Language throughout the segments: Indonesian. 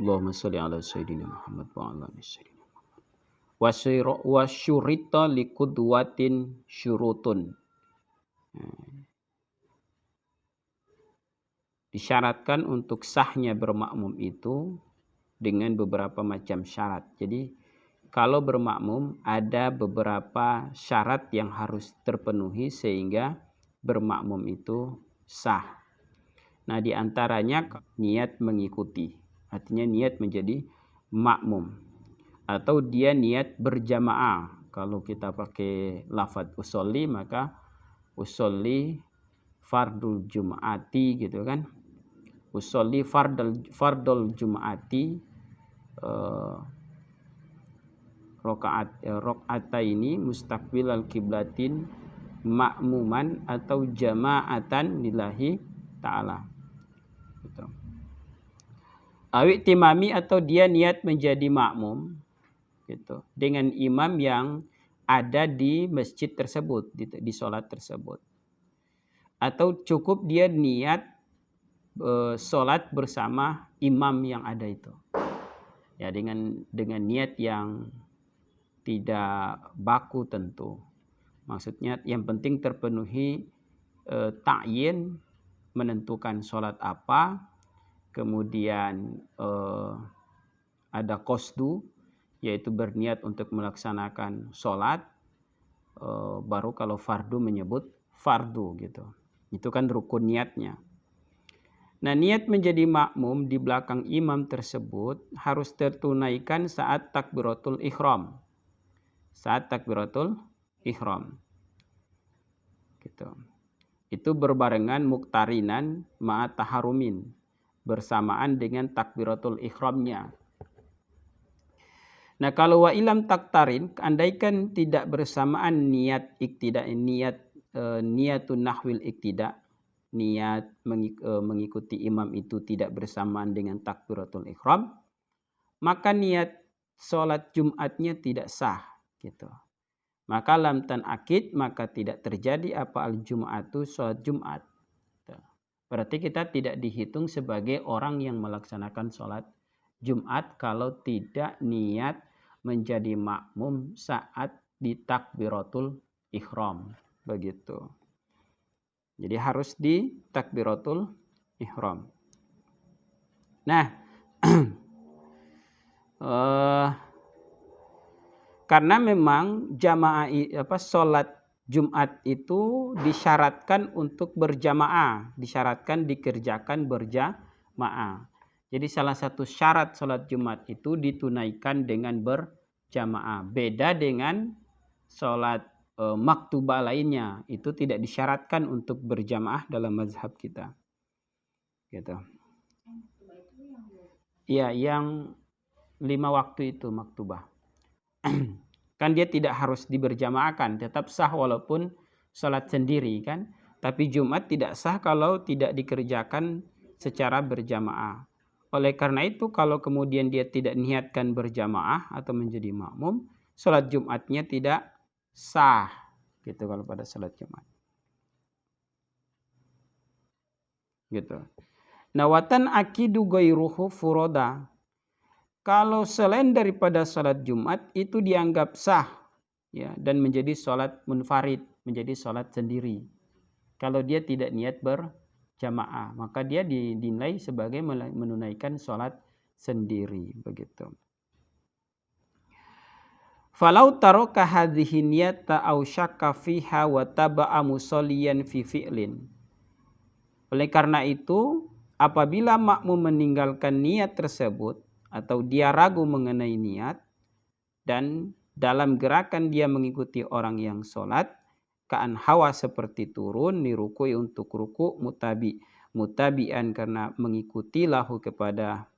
Allahumma sholli ala sayyidina Muhammad wa ala ali sayyidina. Wa syurita liqudwatin syurutun. Disyaratkan untuk sahnya bermakmum itu dengan beberapa macam syarat. Jadi kalau bermakmum ada beberapa syarat yang harus terpenuhi sehingga bermakmum itu sah. Nah, di antaranya niat mengikuti. Artinya niat menjadi makmum. Atau dia niat berjamaah. Kalau kita pakai lafadz usolli maka usolli fardul jum'ati gitu kan. Usolli fardul jum'ati rakaataini mustaqbilal kiblatin ma'muman atau jama'atan lillahi ta'ala. Gitu. Awik timami atau dia niat menjadi makmum gitu dengan imam yang ada di masjid tersebut, di sholat tersebut. Atau cukup dia niat sholat bersama imam yang ada itu. Ya, dengan niat yang tidak baku tentu. Maksudnya yang penting terpenuhi ta'yin, menentukan sholat apa, kemudian ada qasdu, yaitu berniat untuk melaksanakan sholat, baru kalau fardu menyebut fardu gitu. Itu kan rukun niatnya. Nah, niat menjadi makmum di belakang imam tersebut harus tertunaikan saat takbiratul ihram. Saat takbiratul ihram. Gitu. Itu berbarengan muktarinan ma'a taharumin, bersamaan dengan takbiratul ihramnya. Nah, kalau wa ilam taktarin, andaikan tidak bersamaan niat iktida, niatun nahwil iktida, niat mengikuti imam itu tidak bersamaan dengan takbiratul ihram, maka niat sholat Jumatnya tidak sah gitu. Maka lam tanakid, maka tidak terjadi apa al-jum'atu sholat Jumat. Berarti kita tidak dihitung sebagai orang yang melaksanakan sholat Jumat kalau tidak niat menjadi makmum saat di takbiratul ihram. Begitu. Jadi harus di takbiratul ihram. Nah, karena memang jamaah sholat Jumat itu disyaratkan untuk berjamaah, disyaratkan dikerjakan berjamaah. Jadi salah satu syarat sholat Jumat itu ditunaikan dengan berjamaah. Beda dengan sholat maktubah lainnya, itu tidak disyaratkan untuk berjamaah dalam mazhab kita. Gitu. Iya, yang 5 waktu itu maktubah. Kan dia tidak harus diberjamaahkan, tetap sah walaupun sholat sendiri kan. Tapi Jumat tidak sah kalau tidak dikerjakan secara berjamaah. Oleh karena itu kalau kemudian dia tidak niatkan berjamaah atau menjadi makmum, sholat Jumatnya tidak sah gitu kalau pada salat Jumat. Gitu. Nawatan akidu ghairuhu furoda. Kalau selain daripada salat Jumat itu dianggap sah ya dan menjadi salat munfarid, menjadi salat sendiri. Kalau dia tidak niat berjamaah, maka dia dinilai sebagai menunaikan salat sendiri begitu. Falau taraka hadhihi niyata aw syakka fiha wa taba'a musalliyan fi fi'lin. Oleh karena itu, apabila makmum meninggalkan niat tersebut atau dia ragu mengenai niat dan dalam gerakan dia mengikuti orang yang sholat, ka'an hawa seperti turun ni ruku'i untuk ruku' mutabi'an karena mengikuti lahu kepada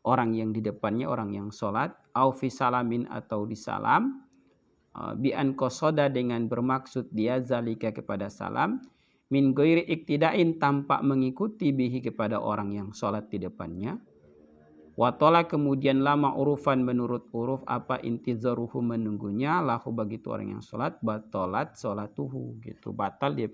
orang yang di depannya, orang yang sholat, au fi salamin atau di salam, bi'an qasoda dengan bermaksud dia zalika kepada salam, min ghairi iktidain tanpa mengikuti bihi kepada orang yang sholat di depannya, watola kemudian lama urufan menurut uruf apa intizaruhu menunggunya, lahu bagi itu orang yang sholat, batolat sholatuhu gitu, batal dia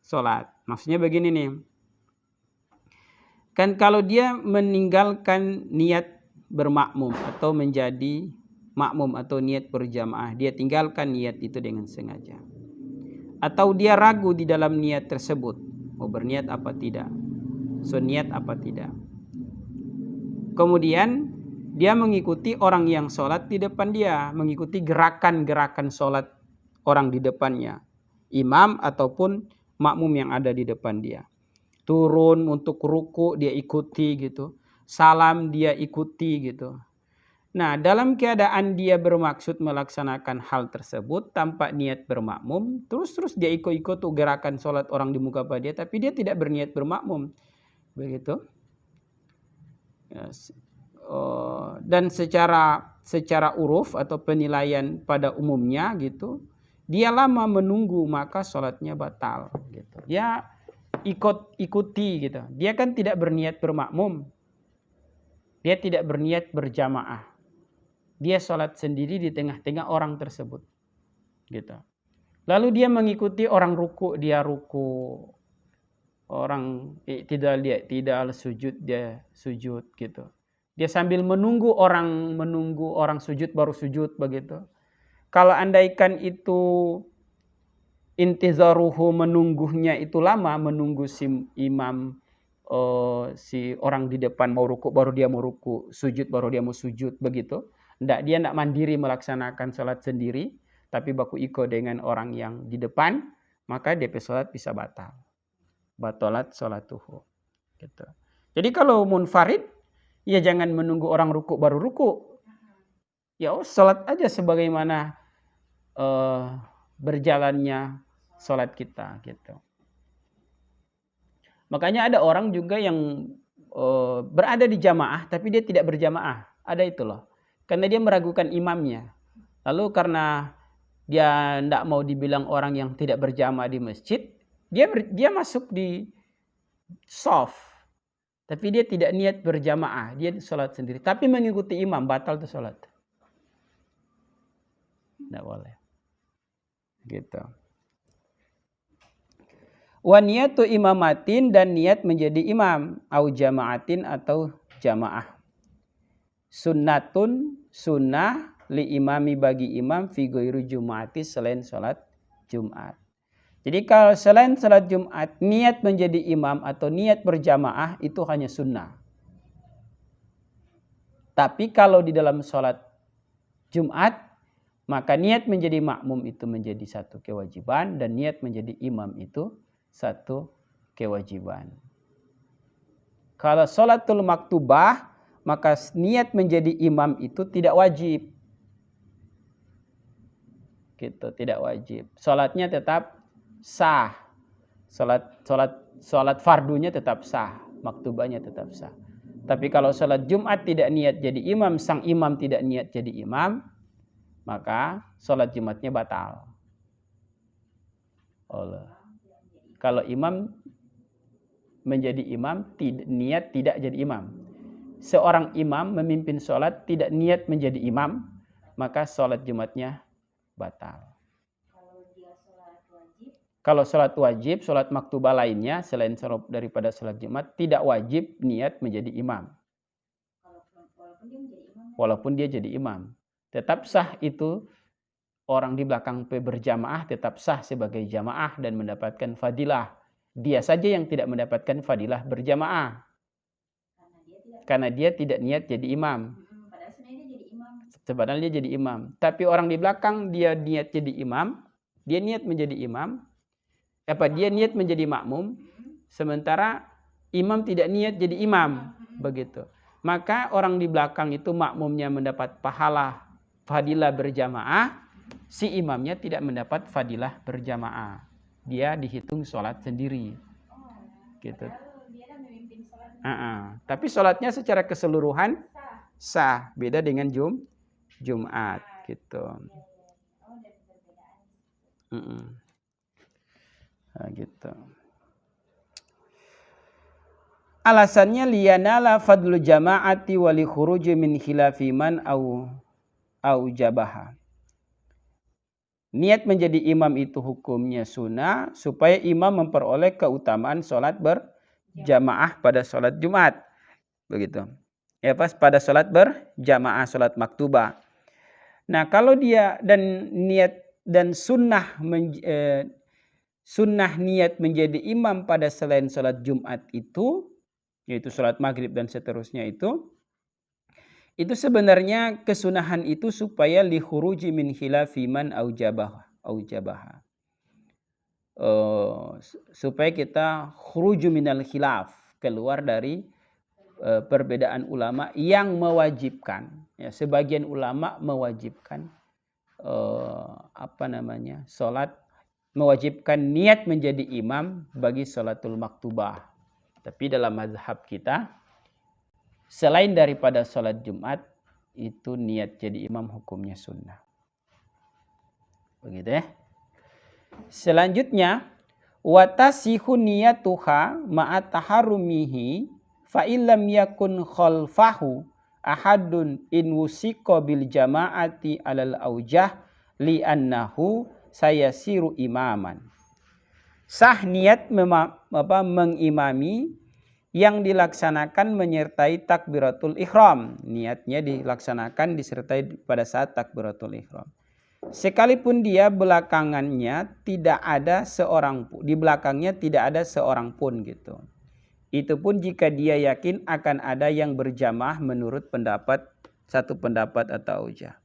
sholat. Maksudnya begini nih. Kan kalau dia meninggalkan niat bermakmum atau menjadi makmum atau niat berjamaah, dia tinggalkan niat itu dengan sengaja. Atau dia ragu di dalam niat tersebut, mau berniat apa tidak, niat apa tidak. Kemudian dia mengikuti orang yang sholat di depan dia, mengikuti gerakan-gerakan sholat orang di depannya, imam ataupun makmum yang ada di depan dia. Turun untuk ruku dia ikuti gitu, salam dia ikuti gitu. Nah, dalam keadaan dia bermaksud melaksanakan hal tersebut tanpa niat bermakmum, terus dia ikut-ikut tuh gerakan sholat orang di muka dia, tapi dia tidak berniat bermakmum, begitu. Dan secara uruf atau penilaian pada umumnya gitu, dia lama menunggu maka sholatnya batal gitu. Dia ikuti gitu. Dia kan tidak berniat bermakmum. Dia tidak berniat berjamaah. Dia sholat sendiri di tengah-tengah orang tersebut. Gitu. Lalu dia mengikuti orang ruku, dia ruku. Orang tidak sujud, dia sujud gitu. Dia sambil menunggu orang sujud baru sujud begitu. Kalau andaikan itu intizaruhu menunggunya itu lama, menunggu si imam si orang di depan mau ruku baru dia mau ruku, sujud baru dia mau sujud begitu. Dia enggak mandiri melaksanakan salat sendiri, tapi baku iko dengan orang yang di depan, maka DP salat bisa batal. Batalat salatuhu. Gitu. Jadi kalau munfarid, ya jangan menunggu orang ruku baru ruku. Ya salat aja sebagaimana berjalannya salat kita gitu. Makanya ada orang juga yang berada di jamaah tapi dia tidak berjamaah. Ada itu loh. Karena dia meragukan imamnya. Lalu karena dia tidak mau dibilang orang yang tidak berjamaah di masjid, dia masuk di shaf. Tapi dia tidak niat berjamaah, dia salat sendiri. Tapi mengikuti imam, batal tuh salat. Tidak boleh. Gitu. Wa niyatu imamatin, dan niat menjadi imam, au jamaatin atau jamaah. Sunnatun, sunnah li imami bagi imam fi ghairu jumaati, selain salat Jumat. Jadi kalau selain salat Jumat, niat menjadi imam atau niat berjamaah itu hanya sunnah. Tapi kalau di dalam salat Jumat, maka niat menjadi makmum itu menjadi satu kewajiban, dan niat menjadi imam itu satu kewajiban. Kalau sholatul maktubah, maka niat menjadi imam itu tidak wajib. Gitu, tidak wajib. Sholatnya tetap sah. Sholat fardunya tetap sah, maktubahnya tetap sah. Tapi kalau sholat Jumat tidak niat jadi imam, sang imam tidak niat jadi imam, maka sholat Jumatnya batal. Kalau imam menjadi imam, niat tidak jadi imam. Seorang imam memimpin sholat tidak niat menjadi imam, maka sholat Jumatnya batal. Kalau sholat wajib, sholat maktubah lainnya selain daripada sholat Jumat, tidak wajib niat menjadi imam. Walaupun dia jadi imam. Tetap sah itu, orang di belakang berjamaah tetap sah sebagai jamaah dan mendapatkan fadilah. Dia saja yang tidak mendapatkan fadilah berjamaah. Karena dia tidak niat jadi imam. Sebenarnya dia jadi imam. Tapi orang di belakang dia niat jadi imam, dia niat menjadi imam, dia niat menjadi makmum, sementara imam tidak niat jadi imam, begitu. Maka orang di belakang itu makmumnya mendapat pahala fadilah berjamaah, si imamnya tidak mendapat fadilah berjamaah. Dia dihitung sholat sendiri. Gitu. Tapi sholatnya secara keseluruhan sah, beda dengan Jumat gitu. Nah, gitu. Alasannya liyanala fadlu jama'ati wali khuruji min khilafi man au jabaha. Niat menjadi imam itu hukumnya sunnah supaya imam memperoleh keutamaan sholat berjamaah pada sholat Jumat. Begitu. Ya, pada sholat berjamaah, sholat maktubah. Nah, kalau dia dan niat dan sunnah niat menjadi imam pada selain sholat Jumat itu, yaitu sholat maghrib dan seterusnya itu sebenarnya kesunahan itu supaya lihuruji min khilafi man aujabaha. Supaya kita khuruju minal khilaf, keluar dari perbedaan ulama yang mewajibkan. Ya, sebagian ulama mewajibkan sholat, mewajibkan niat menjadi imam bagi sholatul maktubah. Tapi dalam mazhab kita, selain daripada sholat Jumat, itu niat jadi imam hukumnya sunnah. Begitu ya. Selanjutnya, watasihu niyatuha ma'at taharumihi fa illam yakun khalfahu ahadun in wusiqa bil jama'ati alal aujah li annahu sayasiru imaman. Sah niat mengimami yang dilaksanakan menyertai takbiratul ihram. Niatnya dilaksanakan disertai pada saat takbiratul ihram. Sekalipun dia belakangannya tidak ada seorang pun, di belakangnya tidak ada seorang pun gitu. Itu pun jika dia yakin akan ada yang berjamaah menurut satu pendapat atau aujah.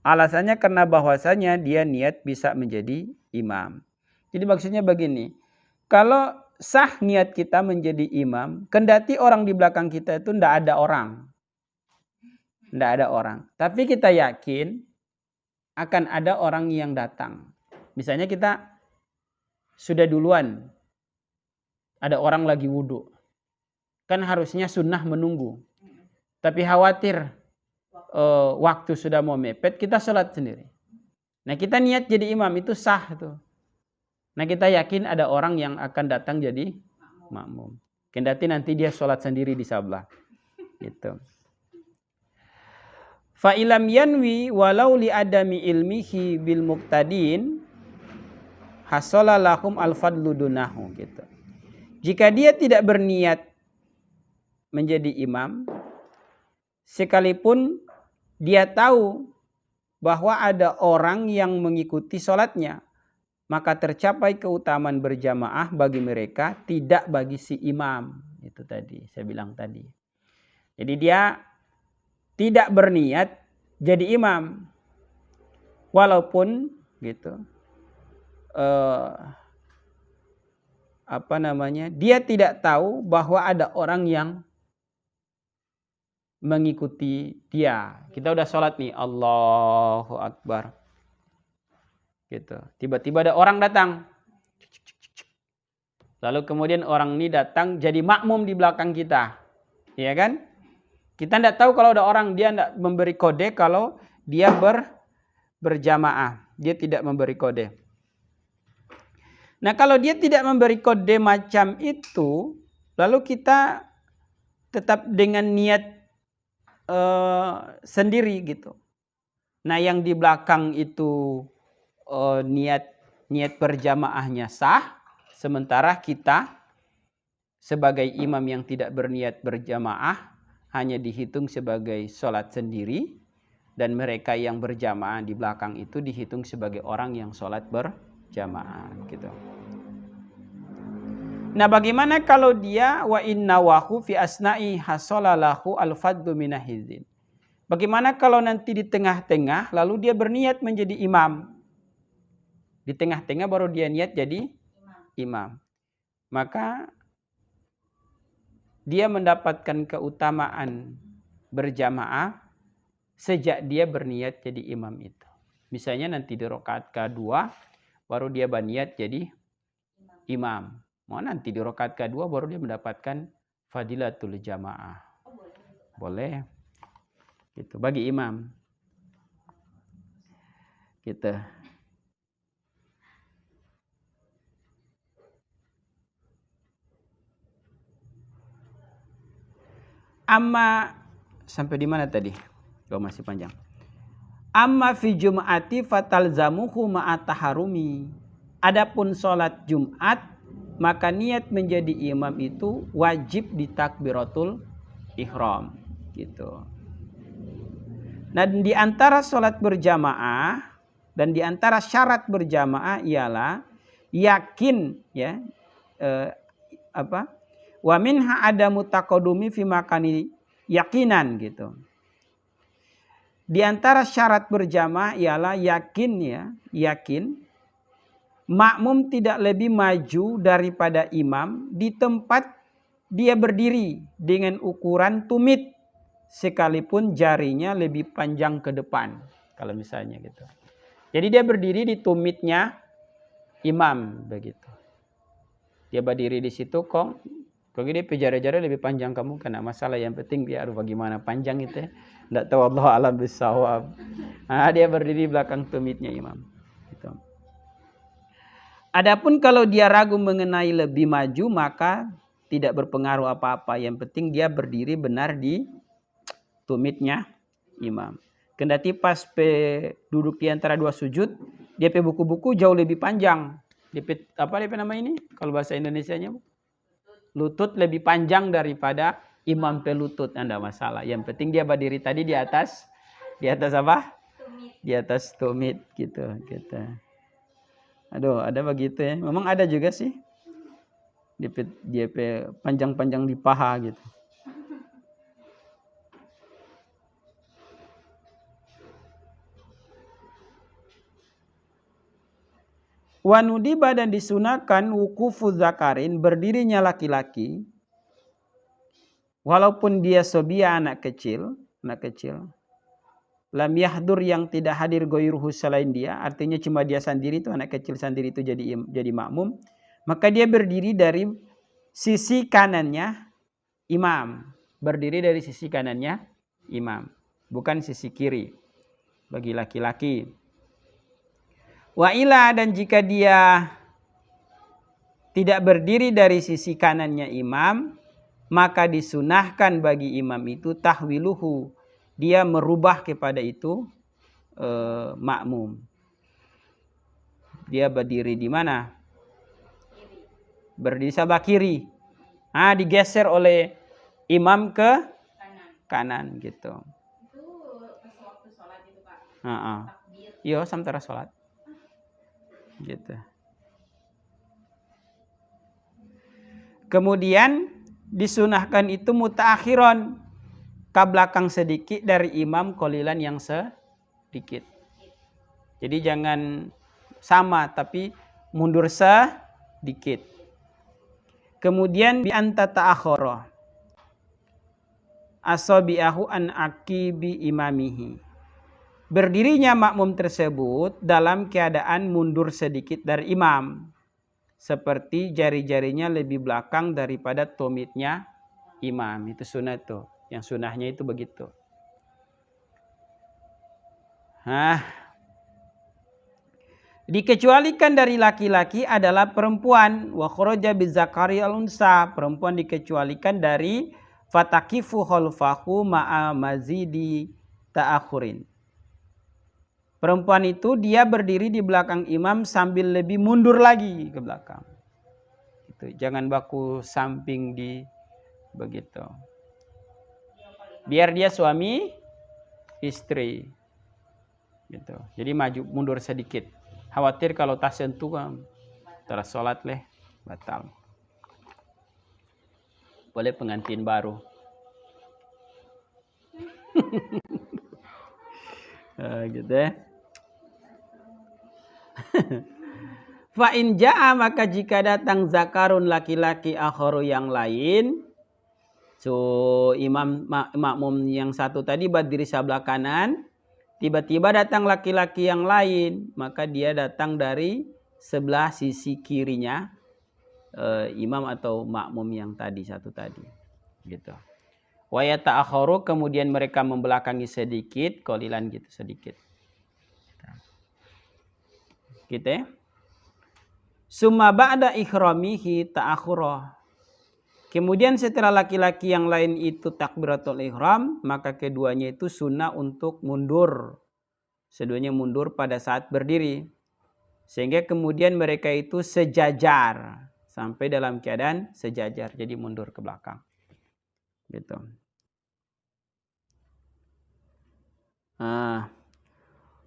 Alasannya karena bahwasanya dia niat bisa menjadi imam. Jadi maksudnya begini, kalau sah niat kita menjadi imam, kendati orang di belakang kita itu tidak ada orang. Tidak ada orang. Tapi kita yakin akan ada orang yang datang. Misalnya kita sudah duluan, ada orang lagi wudhu. Kan harusnya sunnah menunggu. Tapi khawatir waktu sudah mau mepet, kita sholat sendiri. Nah, kita niat jadi imam itu sah tuh. Nah, kita yakin ada orang yang akan datang jadi makmum. Kendati nanti dia sholat sendiri di sebelah. Gitu. Fa ilam yanwi walau li adami ilmihi bil muqtadin hasala lahum al fadlu dunahu gitu. Jika dia tidak berniat menjadi imam, sekalipun dia tahu bahwa ada orang yang mengikuti sholatnya, maka tercapai keutamaan berjamaah bagi mereka, tidak bagi si imam. Itu tadi, saya bilang tadi. Jadi dia tidak berniat jadi imam. Walaupun gitu. Dia tidak tahu bahwa ada orang yang mengikuti dia. Kita udah sholat nih, Allahu Akbar. Gitu. Tiba-tiba ada orang datang. Lalu kemudian orang ini datang jadi makmum di belakang kita. Iya kan? Kita tidak tahu kalau ada orang, dia tidak memberi kode kalau dia berjamaah. Dia tidak memberi kode. Nah, kalau dia tidak memberi kode macam itu, lalu kita tetap dengan niat sendiri gitu. Nah, yang di belakang itu niat berjamaahnya sah, sementara kita sebagai imam yang tidak berniat berjamaah hanya dihitung sebagai sholat sendiri, dan mereka yang berjamaah di belakang itu dihitung sebagai orang yang sholat berjamaah gitu. Nah, bagaimana kalau dia wa inna wahu fi asna'i hasolalahu al-faddu minahizin? Bagaimana kalau nanti di tengah-tengah lalu dia berniat menjadi imam? Di tengah-tengah baru dia niat jadi imam. Maka dia mendapatkan keutamaan berjamaah sejak dia berniat jadi imam itu. Misalnya nanti di rakaat kedua baru dia berniat jadi imam. Mau nanti di rakaat kedua baru dia mendapatkan fadilatul jamaah. Boleh. Gitu bagi imam. Gitu. Amma sampai di mana tadi? Kalau masih panjang. Amma fi jum'ati fatalzamuhu ma'at taharumi. Adapun sholat Jumat maka niat menjadi imam itu wajib di takbiratul ihram gitu. Nah, di antara sholat berjamaah dan di antara syarat berjamaah ialah yakin ya wa minha adamu taqaddumi fi makani yakinan gitu. Di antara syarat berjamaah ialah yakin makmum tidak lebih maju daripada imam di tempat dia berdiri dengan ukuran tumit sekalipun jarinya lebih panjang ke depan kalau misalnya gitu. Jadi dia berdiri di tumitnya imam begitu. Dia berdiri di situ kok dia jari-jari lebih panjang kamu kena masalah, yang penting dia harus bagaimana panjang itu ya. Enggak tahu, Allah alam bisawab. Nah, dia berdiri di belakang tumitnya imam. Gitu. Adapun kalau dia ragu mengenai lebih maju maka tidak berpengaruh apa-apa. Yang penting dia berdiri benar di tumitnya imam. Kendati pas duduk di antara dua sujud, dia buku-buku jauh lebih panjang. Apa nama ini? Kalau bahasa Indonesianya, lutut lebih panjang daripada imam pelutut. Tidak masalah. Yang penting dia berdiri tadi di atas apa? Tumit. Di atas tumit gitu. Aduh, ada begitu ya. Memang ada juga sih. Dia panjang-panjang di paha gitu. Wanudiba dan disunahkan wukufu zakarin, berdirinya laki-laki walaupun dia sobia anak kecil lam yahdur yang tidak hadir goiruhu selain dia, artinya cuma dia sendiri itu, anak kecil sendiri itu jadi makmum, maka dia berdiri dari sisi kanannya imam, bukan sisi kiri bagi laki-laki. Wa ila, dan jika dia tidak berdiri dari sisi kanannya imam, maka disunahkan bagi imam itu tahwiluhu, dia merubah kepada itu makmum. Dia berdiri di mana? Berdiri sebelah kiri. Digeser oleh imam ke kanan gitu. Itu pas waktu sholat itu, Pak. Iya, sementara sholat. Gitu. Kemudian disunahkan itu mutaakhiron, ke belakang sedikit dari imam qalilan yang sedikit. Jadi jangan sama tapi mundur sedikit. Kemudian bi anta ta'akhara asabi'ahu an aqibi imamihi. Berdirinya makmum tersebut dalam keadaan mundur sedikit dari imam, seperti jari-jarinya lebih belakang daripada tumitnya imam. Itu sunnah tuh. Yang sunnahnya itu begitu. Dikecualikan dari laki-laki adalah perempuan. Wa kharaja bizakari al-unsa. Perempuan dikecualikan dari fatakifu khalfahu ma'a mazidi ta'akhurin. Perempuan itu dia berdiri di belakang imam sambil lebih mundur lagi ke belakang. Itu jangan baku samping di begitu. Biar dia suami istri. Gitu. Jadi maju mundur sedikit. Khawatir kalau tak sentuh kan terus sholat batal. Boleh pengantin baru. Gitu ya. Fa in jaa, maka jika datang zakarun laki-laki akharu yang lain, makmum yang satu tadi berdiri sebelah kanan, tiba-tiba datang laki-laki yang lain, maka dia datang dari sebelah sisi kirinya imam atau makmum yang satu tadi gitu. Wa yata'akharu, kemudian mereka membelakangi sedikit, qalilan gitu sedikit. Gitu ya. Summa ba'da ihramihi ta'akhurah. Kemudian setelah laki-laki yang lain itu takbiratul ihram, maka keduanya itu sunnah untuk mundur. Keduanya mundur pada saat berdiri. Sehingga kemudian mereka itu sejajar sampai dalam keadaan sejajar, jadi mundur ke belakang. Gitu.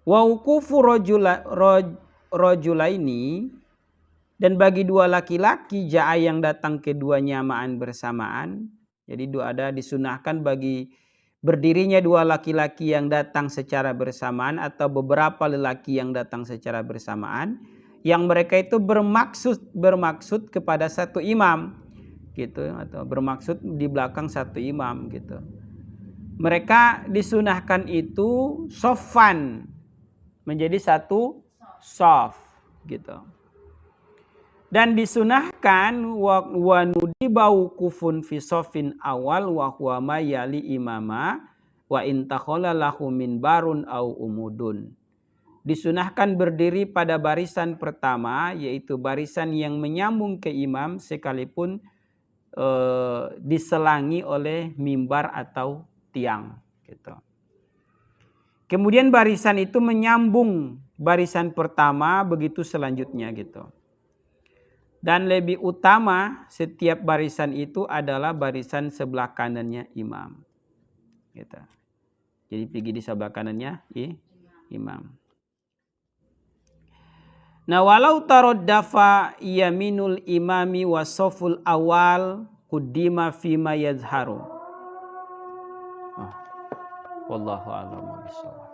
Wa wuqufu rajulaini, dan bagi dua laki-laki ja'a yang datang keduanya ma'an bersamaan. Jadi ada disunahkan bagi berdirinya dua laki-laki yang datang secara bersamaan atau beberapa lelaki yang datang secara bersamaan, yang mereka itu bermaksud kepada satu imam gitu, atau bermaksud di belakang satu imam gitu. Mereka disunahkan itu sofan, menjadi satu sof gitu. Dan disunahkan wa nudibau kufun fi sofin awal wa huwa ma yali imama wa intakhola lahu minbarun au umudun. Disunahkan berdiri pada barisan pertama, yaitu barisan yang menyambung ke imam sekalipun diselangi oleh mimbar atau tiang gitu. Kemudian barisan itu menyambung barisan pertama, begitu selanjutnya gitu. Dan lebih utama setiap barisan itu adalah barisan sebelah kanannya imam gitu. Jadi pergi di sebelah kanannya imam. Nah, walau taroddafa yaminul imami wasoful awal kuddima fima yazharu. Wallahu a'lam bishawab.